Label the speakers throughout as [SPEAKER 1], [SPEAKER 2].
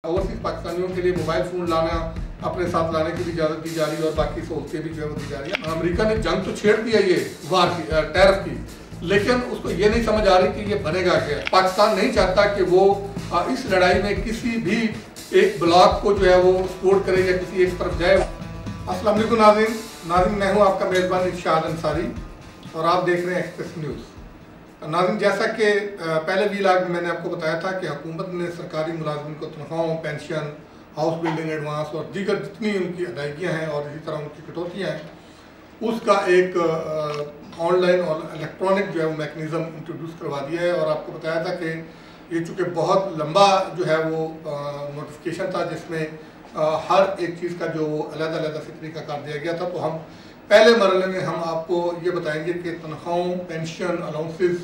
[SPEAKER 1] Overseas पाकिस्तानियों के लिए मोबाइल फ़ोन लाना अपने साथ लाने की भी इजाज़त दी जा रही है और बाकी सहूलतें भी जो है वो दी जा रही है। अमेरिका ने जंग तो छेड़ दिया ये वार की टैरिफ की, लेकिन उसको ये नहीं समझ आ रही कि ये बनेगा क्या। पाकिस्तान नहीं चाहता कि वो इस लड़ाई में किसी भी एक ब्लॉक को जो है वो सपोर्ट करे या किसी एक तरफ जाए। अस्सलाम वालेकुम नाज़रीन, मैं हूँ आपका मेज़बान इरशाद अंसारी और आप देख रहे हैं एक्सप्रेस न्यूज़। नाज़रीन, जैसा कि पहले व्लॉग में मैंने आपको बताया था कि हुकूमत ने सरकारी मुलाजिम को तनख्वाहों, पेंशन, हाउस बिल्डिंग एडवांस और दीगर जितनी उनकी अदायगियाँ हैं और इसी तरह उनकी कटौतियाँ हैं, उसका एक ऑनलाइन और इलेक्ट्रॉनिक जो है वो मैकेनिज़्म इंट्रोड्यूस करवा दिया है। और आपको बताया था कि ये चूँकि बहुत लंबा जो है वो नोटिफिकेशन था जिसमें हर एक चीज़ का जो अलग-अलग से तरीका कर दिया गया था, तो हम पहले मरहले में हम आपको ये बताएंगे कि तनख्वाहों, पेंशन, अलाउंसेस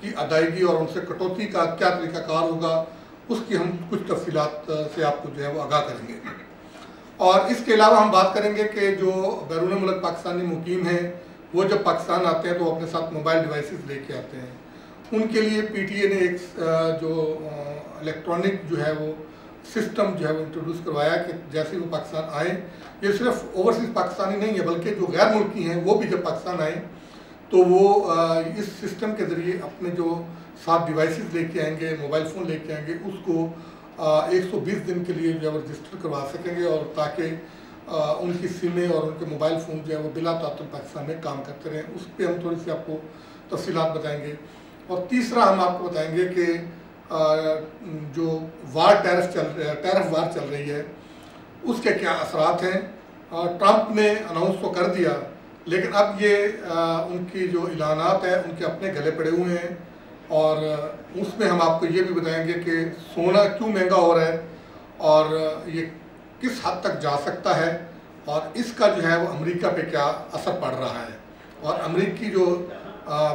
[SPEAKER 1] की अदायगी और उनसे कटौती का क्या तरीक़ाकार होगा, उसकी हम कुछ तफसीलात से आपको जो है वो आगाह करेंगे। और इसके अलावा हम बात करेंगे कि जो बैरून मुल्क पाकिस्तानी मुकीम हैं वो जब पाकिस्तान आते हैं तो अपने साथ मोबाइल डिवाइसेस लेके आते हैं। उनके लिए PTA ने एक जो इलेक्ट्रॉनिक जो है वो सिस्टम जो है वो इंट्रोड्यूस करवाया कि जैसे वो पाकिस्तान आए, ये सिर्फ ओवरसीज़ पाकिस्तानी नहीं है बल्कि जो गैर मुल्की हैं वो भी जब पाकिस्तान आए तो वो इस सिस्टम के ज़रिए अपने जो साथ डिवाइसेस लेके आएंगे, मोबाइल फ़ोन लेके आएंगे, उसको 120 दिन के लिए जो है वो रजिस्टर करवा सकेंगे और ताकि उनकी सिमें और उनके मोबाइल फ़ोन जो है वो बिला तातुल पाकिस्तान में काम करते रहें। उस पर हम थोड़ी सी आपको तफसीलात बताएँगे। और तीसरा हम आपको बताएँगे कि जो टैरिफ वार चल रही है उसके क्या असरात हैं। ट्रंप ने अनाउंस तो कर दिया, लेकिन अब ये उनकी जो ऐलानात है उनके अपने गले पड़े हुए हैं और उसमें हम आपको ये भी बताएंगे कि सोना क्यों महंगा हो रहा है और ये किस हद तक जा सकता है और इसका जो है वो अमेरिका पे क्या असर पड़ रहा है और अमेरिकी जो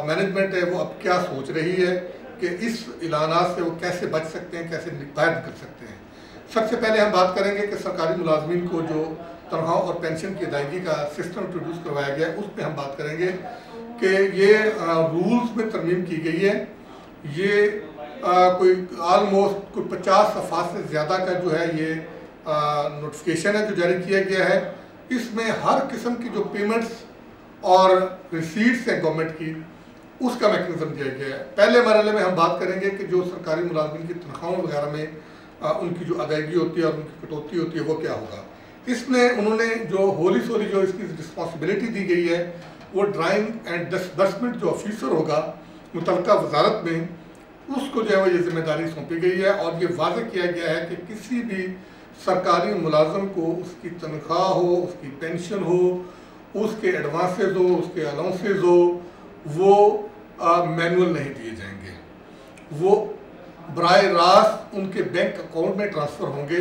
[SPEAKER 1] मैनेजमेंट है वो अब क्या सोच रही है कि इस ऐलानात से वो कैसे बच सकते हैं, कैसे बाहर निकल सकते हैं। सबसे पहले हम बात करेंगे कि सरकारी मुलाजमीन को जो तनख्वाह और पेंशन की अदायगी का सिस्टम इंट्रोड्यूस करवाया गया है, उस पर हम बात करेंगे कि ये रूल्स में तरमीम की गई है। ये कोई आलमोस्ट कोई 50 सफ़ा से ज़्यादा का जो है ये नोटिफिकेशन है जो जारी किया गया है। इसमें हर किस्म की जो पेमेंट्स और रिसीट्स हैं गवर्नमेंट की, उसका मैकेनिज्म दिया गया है। पहले मरहले में हम बात करेंगे कि जो सरकारी मुलाजमीन की तनख्वाहों वगैरह में उनकी जो अदायगी होती है और उनकी कटौती होती है वो क्या होगा। इसमें उन्होंने जो होली सोली जो इसकी रिस्पॉन्सिबिलिटी दी गई है वो ड्राइंग एंड डिसबर्समेंट जो ऑफिसर होगा मुतल्लिका वजारत में, उसको जो है वो ये जिम्मेदारी सौंपी गई है। और ये वाज़ेह किया गया है कि किसी भी सरकारी मुलाजम को उसकी तनख्वाह हो, उसकी पेंशन हो, उसके एडवांसेज हो, उसके अलाउंसेज हो, वो मैनुअल नहीं दिए जाएंगे। वो बराह रास्त उनके बैंक अकाउंट में ट्रांसफ़र होंगे।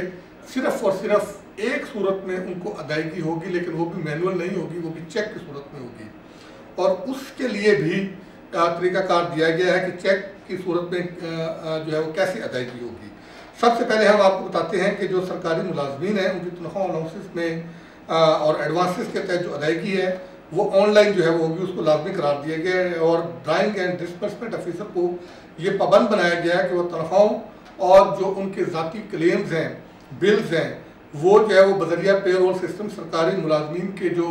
[SPEAKER 1] सिर्फ़ और सिर्फ एक सूरत में उनको अदायगी होगी, लेकिन वो भी मैनुअल नहीं होगी, वो भी चेक की सूरत में होगी। और उसके लिए भी तरीक़ाकार दिया गया है कि चेक की सूरत में जो है वो कैसे अदायगी होगी। सबसे पहले हम आपको बताते हैं कि जो सरकारी मुलाजमीन हैं उनकी तनख्वाह अलाउंसेस में और एडवांसेस के तहत जो अदायगी है वो ऑनलाइन जो है वो होगी, उसको लाजमी करार दिया गया है। और ड्राइंग एंड डिसबर्समेंट ऑफिसर को ये पाबंद बनाया गया है कि वो तनख्वाहों और जो उनके ज़ाती क्लेम्स हैं, बिल्स हैं, वो जो है वो बजरिया पेरोल सिस्टम सरकारी मुलाजमीन के जो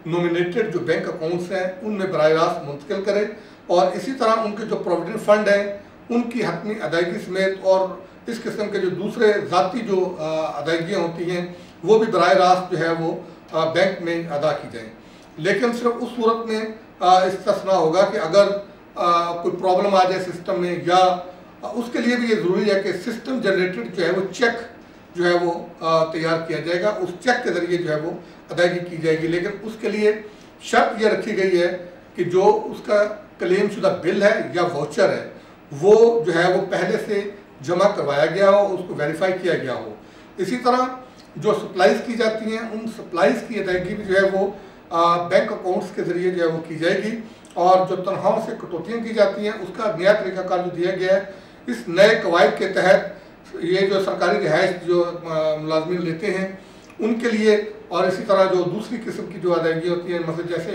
[SPEAKER 1] नॉमिनेटेड जो बैंक अकाउंट्स हैं उनमें बराह रास्त मुंतकिल करें। और इसी तरह उनके जो प्रोविडेंट फंड हैं उनकी हतमी अदायगी समेत और इस किस्म के जो दूसरे ज़ाती जो अदायगियाँ होती हैं वो भी बराह रास्त जो है वो बैंक में अदा की जाएँ। लेकिन सिर्फ उस सूरत में इस्तिस्ना होगा कि अगर कोई प्रॉब्लम आ जाए सिस्टम में, या उसके लिए भी ये ज़रूरी है कि सिस्टम जनरेटेड जो है वो चेक जो है वो तैयार किया जाएगा, उस चेक के ज़रिए जो है वो अदायगी की जाएगी। लेकिन उसके लिए शर्त यह रखी गई है कि जो उसका क्लेम शुदा बिल है या वाउचर है वो जो है वो पहले से जमा करवाया गया हो, उसको वेरीफाई किया गया हो। इसी तरह जो सप्लाईज़ की जाती हैं उन सप्लाईज़ की अदायगी भी जो है वो बैंक अकाउंट्स के ज़रिए जो है वो की जाएगी। और जो तनख्वाहों से कटौतियाँ की जाती हैं उसका नया तरीक़ाकार जो दिया गया है, इस नए कवायद के तहत ये जो सरकारी रिहाइश जो मुलाजमीन लेते हैं उनके लिए और इसी तरह जो दूसरी किस्म की जो अदायगी होती है, मतलब जैसे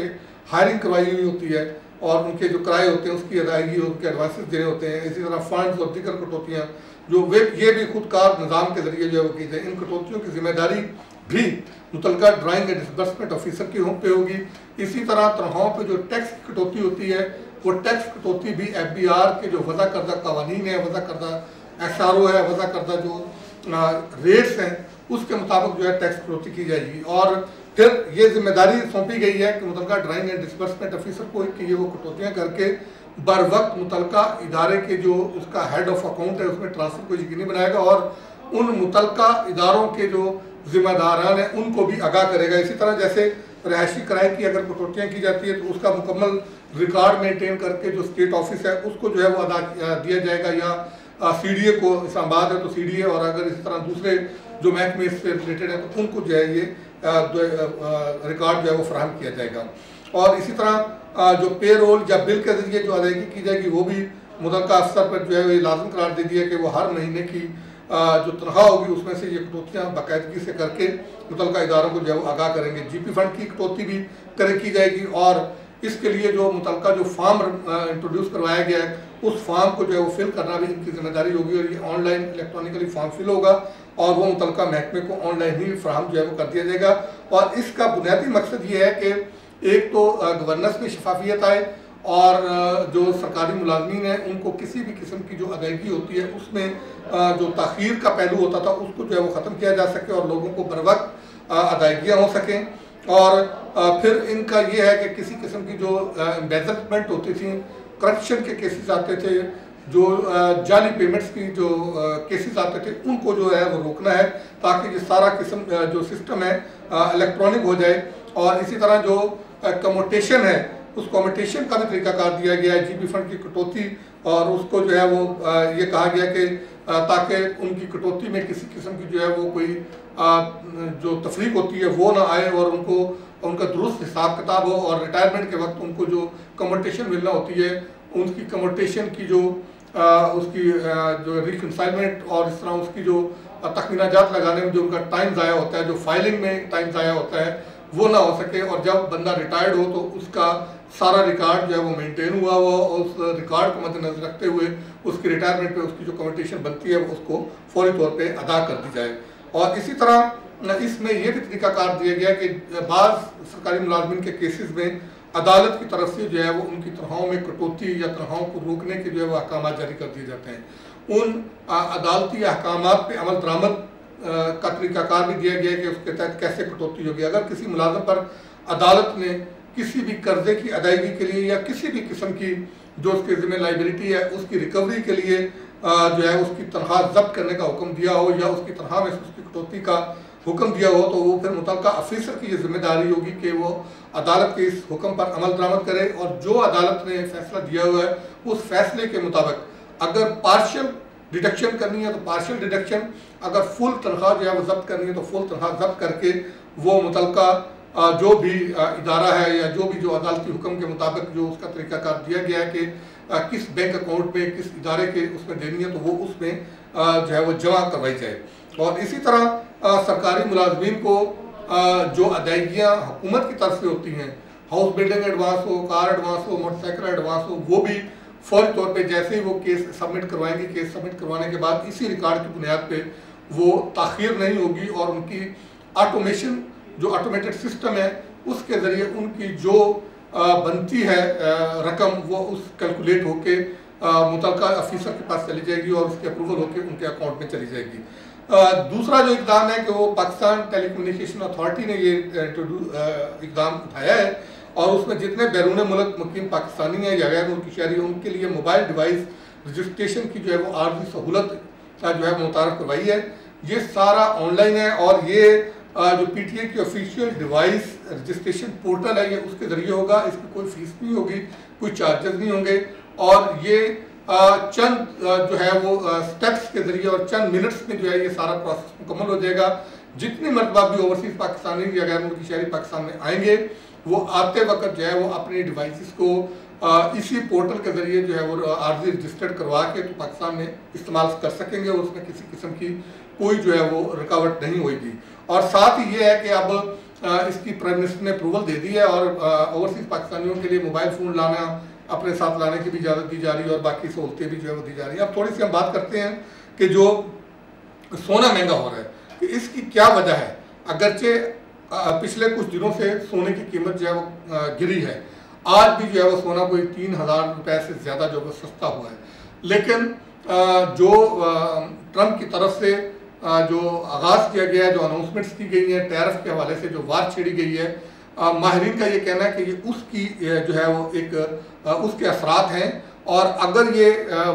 [SPEAKER 1] हायरिंग करवाई हुई होती है और उनके जो किराए होते हैं उसकी अदायगी, उनके एडवांसेस देने होते हैं, इसी तरह फंड्स और दीगर कटौतियाँ जो वे ये भी खुदकार निज़ाम के जरिए जो है वो की जाए। इन कटौतियों की जिम्मेदारी भी मुतलका ड्राइंग एंड डिसबर्समेंट ऑफिसर की होम पे होगी। इसी तरह तनख्वाहों पे जो टैक्स की कटौती होती है वो टैक्स कटौती भी FBR के जो वज़ा करदा कवानीन है, वज़ा करदा SRO है, वज़ा करदा जो रेट्स हैं उसके मुताबिक जो है टैक्स कटौती की जाएगी। और फिर ये जिम्मेदारी सौंपी गई है कि मुतलका ड्राइंग एंड डिसबर्समेंट ऑफिसर को कि ये वो कटौतियाँ करके बर वक्त मुतलका इदारे के जो उसका हेड ऑफ अकाउंट है उसमें ट्रांसफर को यकीनी बनाएगा और उन मुतलका इदारों के जो जिम्मेदारान हैं उनको भी आगाह करेगा। इसी तरह जैसे रहायशी किराए की अगर कटौतियाँ की जाती है तो उसका मुकम्मल रिकॉर्ड मेंटेन करके जो स्टेट ऑफिस है उसको जो है वो अदा दिया जाएगा, या CDA को इस्लामाबाद है तो CDA, और अगर इसी तरह दूसरे जो महकमे से रिलेटेड है तो उनको जो है ये रिकॉर्ड जो है वो फराहम किया जाएगा। और इसी तरह जो पे रोल या बिल के जरिए जो अदायगी की जाएगी वो भी मुतलका अफसर पर जो है ये लाजम करार दे दिया कि वो हर महीने की जो तनख्वाह होगी उसमें से ये कटौतियाँ बाकायदगी से करके मुतलका इदारों को जो है वो आगाह करेंगे। GP फंड की कटौती भी की जाएगी और इसके लिए जो मुतलका जो फॉर्म इंट्रोड्यूस करवाया गया है उस फॉर्म को जो है वो फिल करना भी इनकी जिम्मेदारी होगी और ये ऑनलाइन इलेक्ट्रॉनिकली फॉर्म फिल होगा और वो मुतलका महकमे को ऑनलाइन ही फराहम जो है वो कर दिया जाएगा। और इसका बुनियादी मकसद ये है कि एक तो गवर्नेंस में शफाफियत आए और जो सरकारी मुलाजमीन हैं उनको किसी भी किस्म की जो अदायगी होती है उसमें जो ताख़ीर का पहलू होता था उसको जो है वो ख़त्म किया जा सके और लोगों को बर वक्त अदायगियाँ हो सकें। और फिर इनका ये है कि किसी किस्म की जो एम्बेजलमेंट होती थी, करप्शन के केसेस आते थे, जो जाली पेमेंट्स की जो केसेस आते थे उनको जो है वो रोकना है ताकि ये सारा किस्म जो सिस्टम है इलेक्ट्रॉनिक हो जाए। और इसी तरह जो कम्यूटेशन है उस कम्यूटेशन का भी तरीकाकार दिया गया है, GP फंड की कटौती, और उसको जो है वो ये कहा गया कि ताकि उनकी कटौती में किसी किस्म की जो है वो कोई जो तफरीक होती है वो ना आए और उनको उनका दुरुस्त हिसाब किताब हो और रिटायरमेंट के वक्त उनको जो कम्यूटेशन मिलना होती है उनकी कम्यूटेशन की जो उसकी जो रिकंसाइलमेंट और इस तरह उसकी जो तखमीनाजात लगाने में जो उनका टाइम ज़ाया होता है, जो फाइलिंग में टाइम ज़ाया होता है वो ना हो सके। और जब बंदा रिटायर्ड हो तो उसका सारा रिकॉर्ड जो है वो मेंटेन हुआ हो और उस रिकॉर्ड को मद्देनजर रखते हुए उसकी रिटायरमेंट पे उसकी जो कम्यूटेशन बनती है वो उसको फौरी तौर पे अदा कर दी जाए। और इसी तरह इसमें यह भी तरीकाकार दिया गया कि बाज़ सरकारी मुलाजमीन के केसेस में अदालत की तरफ से जो है वो उनकी तनख्वाहों में कटौती या तनख्वाहों को रोकने के जो है वो अहकाम जारी कर दिए जाते हैं। उन अदालती अहकाम पे अमल दरामद का तरीकाकार भी दिया गया है कि उसके तहत कैसे कटौती होगी। अगर किसी मुलाजम पर अदालत ने किसी भी कर्जे की अदायगी के लिए या किसी भी किस्म की जो उसके ज़िम्मे लाइबिलिटी है उसकी रिकवरी के लिए जो है उसकी तनख्वाह जब्त करने का हुक्म दिया हो या उसकी तनख्वाह में उसकी कटौती का हुक्म दिया हो तो वो फिर मुतलका अफीसर की ये जिम्मेदारी होगी कि वो अदालत के इस हुक्म पर अमल दरामद करे और जो अदालत ने फैसला दिया हुआ है उस फैसले के मुताबिक अगर पार्शियल डिडक्शन करनी है तो पार्शियल डिडक्शन, अगर फुल तनख्वाह जो है वो जब्त करनी है तो फुल तनख्वाह जब्त करके वो मुतलका जो भी इदारा है या जो भी जो अदालती हुक्म के मुताबिक जो उसका तरीकाकार दिया गया है कि किस बैंक अकाउंट में किस इदारे के उसमें देनी है तो वो उसमें जो है वो जमा करवाई जाए। और इसी तरह सरकारी मुलाजमीन को जो अदायगियाँ हुकूमत की तरफ से होती हैं, हाउस बिल्डिंग एडवांस हो, कार एडवांस हो, मोटरसाइकिल एडवांस हो, वो भी फौरी तौर पे जैसे ही वो केस सबमिट करवाएंगे, केस सबमिट करवाने के बाद इसी रिकॉर्ड की बुनियाद पे वो ताख़ीर नहीं होगी और उनकी ऑटोमेशन जो ऑटोमेटेड सिस्टम है उसके ज़रिए उनकी जो बनती है रकम वो उस कैलकुलेट होके मुतलका अफीसर के पास चली जाएगी और उसके अप्रूवल होके उनके अकाउंट में चली जाएगी। दूसरा जो इक़दाम है कि वो पाकिस्तान टेलीकम्युनिकेशन अथॉरिटी ने ये इक़दाम उठाया है और उसमें जितने बैरून मुल्क मुकीम पाकिस्तानी हैं या गैर मुल्की शहरी उनके लिए मोबाइल डिवाइस रजिस्ट्रेशन की जो है वो आर्जी सहूलत का जो है मुतारफ़ करवाई है। ये सारा ऑनलाइन है और ये जो PTA की ऑफिशियल डिवाइस रजिस्ट्रेशन पोर्टल है ये उसके ज़रिए होगा, इसकी कोई फीस नहीं होगी, कोई चार्जेस नहीं होंगे और ये चंद जो है वो स्टेप्स के ज़रिए और चंद मिनट्स में जो है ये सारा प्रोसेस मुकम्मल हो जाएगा। जितनी मरतबा भी ओवरसीज़ पाकिस्तानी या गैर मुल्की शहरी पाकिस्तान में आएंगे वो आते वक्त जो है वो अपने डिवाइसेस को इसी पोर्टल के ज़रिए जो है वो आर्जी रजिस्टर्ड करवा के तो पाकिस्तान में इस्तेमाल कर सकेंगे और उसमें किसी किस्म की कोई जो है वो रुकावट नहीं होगी। और साथ ही ये है कि अब इसकी प्राइम मिनिस्टर ने अप्रूवल दे दी है और ओवरसीज़ पाकिस्तानियों के लिए मोबाइल फ़ोन लाना अपने साथ लाने की भी इजाज़त दी जा रही है और बाकी सहूलतें भी जो है वो दी जा रही है। अब थोड़ी सी हम बात करते हैं कि जो सोना महंगा हो रहा है कि इसकी क्या वजह है। अगरचे पिछले कुछ दिनों से सोने की कीमत जो है वो गिरी है, आज भी जो है वो सोना कोई 3,000 रुपये से ज़्यादा जो है सस्ता हुआ है। लेकिन जो ट्रंप की तरफ से जो आगाज़ किया गया है, जो अनाउंसमेंट्स की गई हैं टैरिफ के हवाले से, जो वार छेड़ी गई है, माहिरीन का ये कहना है कि ये उसकी जो है वो एक उसके असरात हैं। और अगर ये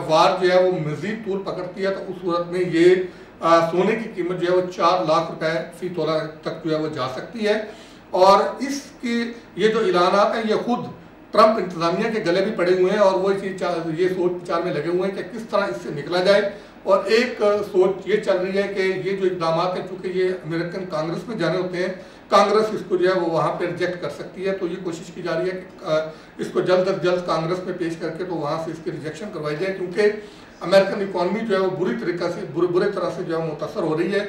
[SPEAKER 1] वार जो है वो मज़ीद तूल पकड़ती है तो उस सूरत में ये सोने की कीमत जो है वो 4 लाख रुपए फी तोला तक जो है वो जा सकती है। और इसकी ये जो ऐलानात हैं ये खुद ट्रंप इंतजामिया के गले भी पड़े हुए हैं और वो ये सोच विचार में लगे हुए हैं कि किस तरह इससे निकला जाए। और एक सोच ये चल रही है कि ये जो इकदाम है, चूँकि ये अमेरिकन कांग्रेस में जाने होते हैं, कांग्रेस इसको जो है वो वहाँ पे रिजेक्ट कर सकती है। तो ये कोशिश की जा रही है कि इसको जल्द अज जल्द कांग्रेस में पेश करके तो वहाँ से इसकी रिजेक्शन करवाई जाए, क्योंकि अमेरिकन इकॉनमी जो है वो बुरी तरह से जो है मुतासर हो रही है।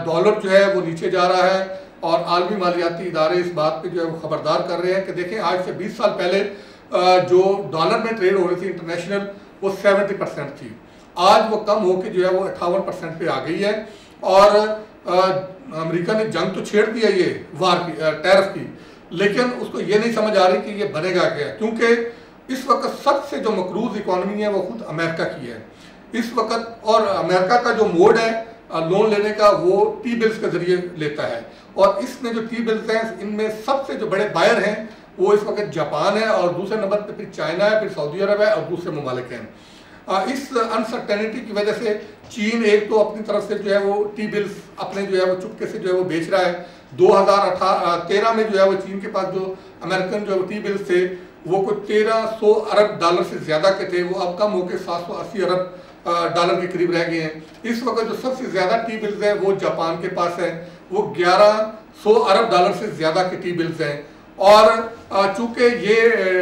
[SPEAKER 1] डॉलर जो है वो नीचे जा रहा है और आलमी मालियाती इदारे इस बात पे जो है वो खबरदार कर रहे हैं कि देखें, आज से 20 साल पहले जो डॉलर में ट्रेड हो रही थी इंटरनेशनल, वो 70% थी। आज वो कम होकर जो है वो 58% पे आ गई है। और अमेरिका ने जंग तो छेड़ दिया ये वार की, टैरिफ की, लेकिन उसको ये नहीं समझ आ रही कि ये बनेगा क्या, क्योंकि इस वक्त सबसे जो मकरूज इकॉनमी है वो खुद अमेरिका की है इस वक्त। और अमेरिका का जो मोड है लोन लेने का, वो टी बिल्स के जरिए लेता है। और इसमें जो टी बिल्स हैं, इनमें सबसे जो बड़े बायर हैं वो इस वक्त जापान है, और दूसरे नंबर पर फिर चाइना है, फिर सऊदी अरब है, और दूसरे ममालिक हैं। इस अनसर्टेनिटी की वजह से चीन एक तो अपनी तरफ से जो है वो टी बिल्स अपने जो है वो चुपके से जो है वो बेच रहा है। 2013 में जो है वो चीन के पास जो अमेरिकन जो टी बिल्स थे वो कोई 1300 अरब डॉलर से ज़्यादा के थे, वो अब कम होकर 780 अरब डॉलर के करीब रह गए हैं। इस वक्त जो सबसे ज़्यादा टी बिल्स हैं वो जापान के पास है, वो 1100 अरब डॉलर से ज़्यादा के टी बिल्स हैं। और चूँकि ये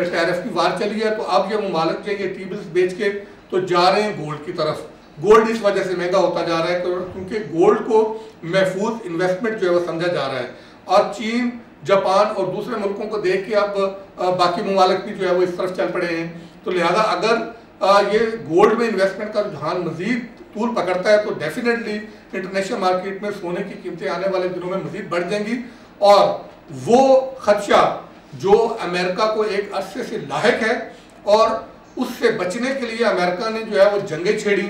[SPEAKER 1] टैरिफ की वार चली है, तो अब ये ममालिक जो ये टी बिल्स बेच के तो जा रहे हैं गोल्ड की तरफ। गोल्ड इस वजह से महंगा होता जा रहा है क्योंकि गोल्ड को महफूज इन्वेस्टमेंट जो है वो समझा जा रहा है। और चीन, जापान और दूसरे मुल्कों को देख के अब बाकी ममालिक भी जो है वो इस तरफ चल पड़े हैं। तो लिहाजा अगर ये गोल्ड में इन्वेस्टमेंट का रुझान मजीद तूल पकड़ता है तो डेफिनेटली इंटरनेशनल मार्केट में सोने की कीमतें आने वाले दिनों में मजीद बढ़ जाएंगी। और वो खदशा जो अमेरिका को एक अरसे से लायक है, और उससे बचने के लिए अमेरिका ने जो है वो जंगें छेड़ी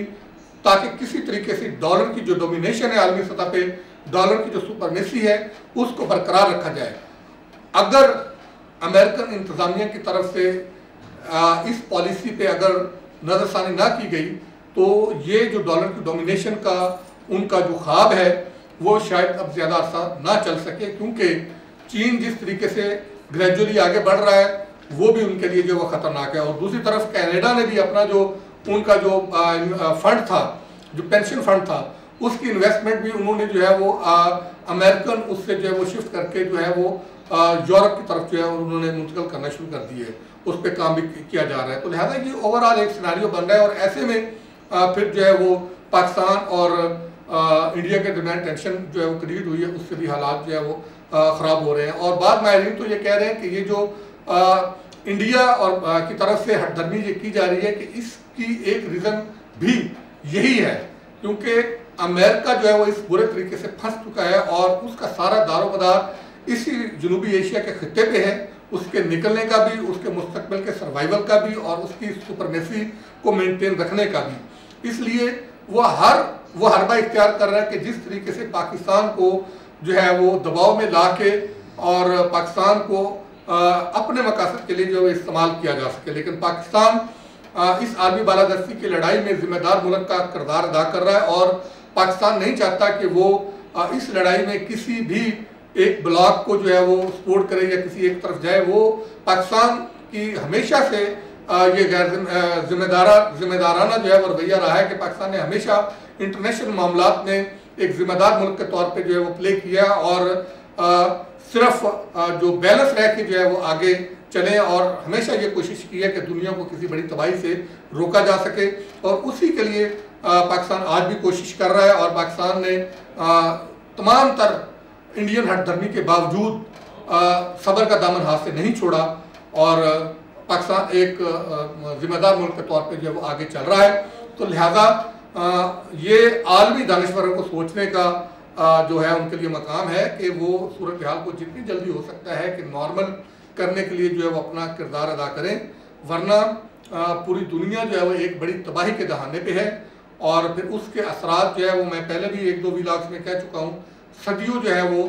[SPEAKER 1] ताकि किसी तरीके से डॉलर की जो डोमिनेशन है आलमी सतह पे, डॉलर की जो सुपरमेसी है, उसको बरकरार रखा जाए। अगर अमेरिकन इंतजामिया की तरफ से इस पॉलिसी पे अगर नज़रसानी ना की गई तो ये जो डॉलर की डोमिनेशन का उनका जो ख्वाब है वो शायद अब ज़्यादा अर्सा ना चल सके, क्योंकि चीन जिस तरीके से ग्रेजुअली आगे बढ़ रहा है वो भी उनके लिए जो वो खतरनाक है। और दूसरी तरफ कनाडा ने भी अपना जो उनका जो फंड था, जो पेंशन फंड था, उसकी इन्वेस्टमेंट भी उन्होंने जो है वो अमेरिकन उससे जो है वो शिफ्ट करके जो है वो यूरोप की तरफ जो है उन्होंने मुंतकिल करना शुरू कर दी है, उस पर काम भी किया जा रहा है। तो लिहाजा ये ओवरऑल एक सिनेरियो बन रहा है। और ऐसे में फिर जो है वो पाकिस्तान और इंडिया के दरमियान टेंशन जो है वो क्रिएट हुई है, उससे भी हालात जो है वो ख़राब हो रहे हैं। और बाद माहिरीन तो ये कह रहे हैं कि ये जो इंडिया और की तरफ से हटदर्मी ये की जा रही है कि इसकी एक रीज़न भी यही है, क्योंकि अमेरिका जो है वो इस बुरे तरीके से फंस चुका है और उसका सारा दारोमदार इसी जनूबी एशिया के खित्ते पे है, उसके निकलने का भी, उसके मुस्तकबिल के सर्वाइवल का भी, और उसकी सुपरमेसी को मेंटेन रखने का भी। इसलिए वो हरबा इख्तियार कर रहा है कि जिस तरीके से पाकिस्तान को जो है वो दबाव में ला के और पाकिस्तान को अपने मकासद के लिए जो इस्तेमाल किया जा सके। लेकिन पाकिस्तान इस आर्मी बालादस्ती की लड़ाई में जिम्मेदार मुल्क का किरदार अदा कर रहा है, और पाकिस्तान नहीं चाहता कि वो इस लड़ाई में किसी भी एक ब्लॉक को जो है वो सपोर्ट करे या किसी एक तरफ जाए। वो पाकिस्तान की हमेशा से ये गैर जिम्मेदाराना जो है वो रवैया रहा है कि पाकिस्तान ने हमेशा इंटरनेशनल मामलात में एक जिम्मेदार मुल्क के तौर पे जो है वो प्ले किया, और सिर्फ जो बैलेंस रह के जो है वो आगे चले, और हमेशा ये कोशिश की है कि दुनिया को किसी बड़ी तबाही से रोका जा सके। और उसी के लिए पाकिस्तान आज भी कोशिश कर रहा है, और पाकिस्तान ने तमाम तर इंडियन हटधर्मी के बावजूद सब्र का दामन हाथ से नहीं छोड़ा, और पाकिस्तान एक जिम्मेदार मुल्क के तौर पे जो है वो आगे चल रहा है। तो लिहाजा ये आलमी दानिश्वरों को सोचने का जो है उनके लिए मकाम है कि वो सूरत हाल को जितनी जल्दी हो सकता है कि नॉर्मल करने के लिए जो है वो अपना किरदार अदा करें, वरना पूरी दुनिया जो है वो एक बड़ी तबाही के दहाने पे है और फिर उसके असरात जो है वो मैं पहले भी 1-2 व्लॉग्स में कह चुका हूँ, सदियों जो है वो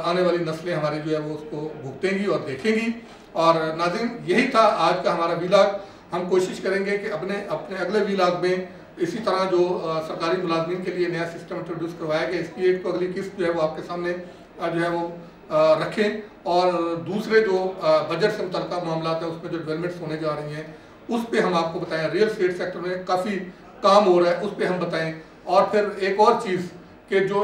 [SPEAKER 1] आने वाली नस्लें हमारी जो है वो उसको भुगतेंगी और देखेंगी। और नाज़रीन, यही था आज का हमारा व्लॉग। हम कोशिश करेंगे कि अपने अगले व्लॉग में इसी तरह जो सरकारी मुलाजमीन के लिए नया सिस्टम इंट्रोड्यूस करवाया गया, इसकी एक तो अगली किस्त जो है वो आपके सामने जो है वो रखें और दूसरे जो बजट से मुतल्लिक़ मामला है उसमें जो डेवलपमेंट्स होने जा रही हैं उस पर हम आपको बताएं। रियल एस्टेट सेक्टर में काफ़ी काम हो रहा है, उस पर हम बताएं। और फिर एक और चीज़ कि जो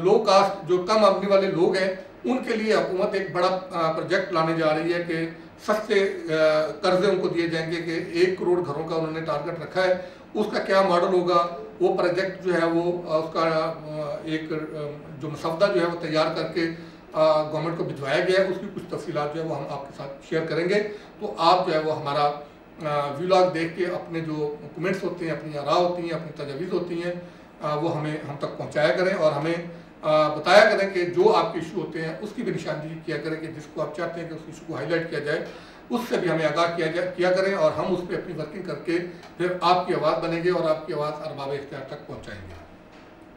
[SPEAKER 1] लो कास्ट, जो कम आमदनी वाले लोग हैं, उनके लिए हुकूमत एक बड़ा प्रोजेक्ट लाने जा रही है कि सस्ते कर्जे उनको दिए जाएंगे कि 1 करोड़ घरों का उन्होंने टारगेट रखा है। उसका क्या मॉडल होगा, वो प्रोजेक्ट जो है वो उसका एक जो मसवदा जो है वो तैयार करके गवर्नमेंट को भिजवाया गया है। उसकी कुछ तफसीलात जो है वो हम आपके साथ शेयर करेंगे। तो आप जो है वो हमारा व्लॉग देख के अपने जो कमेंट्स होते हैं, अपनी आरा होती हैं, अपनी तजवीज़ होती हैं, वो हम तक पहुँचाया करें और हमें बताया करें कि जो आपके इशू होते हैं उसकी भी निशानदेही किया करें कि जिसको आप चाहते हैं कि उस इशू को हाईलाइट किया जाए, उससे भी हमें आगाह किया करें और हम उस पर अपनी वर्किंग करके फिर आपकी आवाज़ बनेंगे और आपकी आवाज़ अरबाब इख्तियार तक पहुँचाएंगे।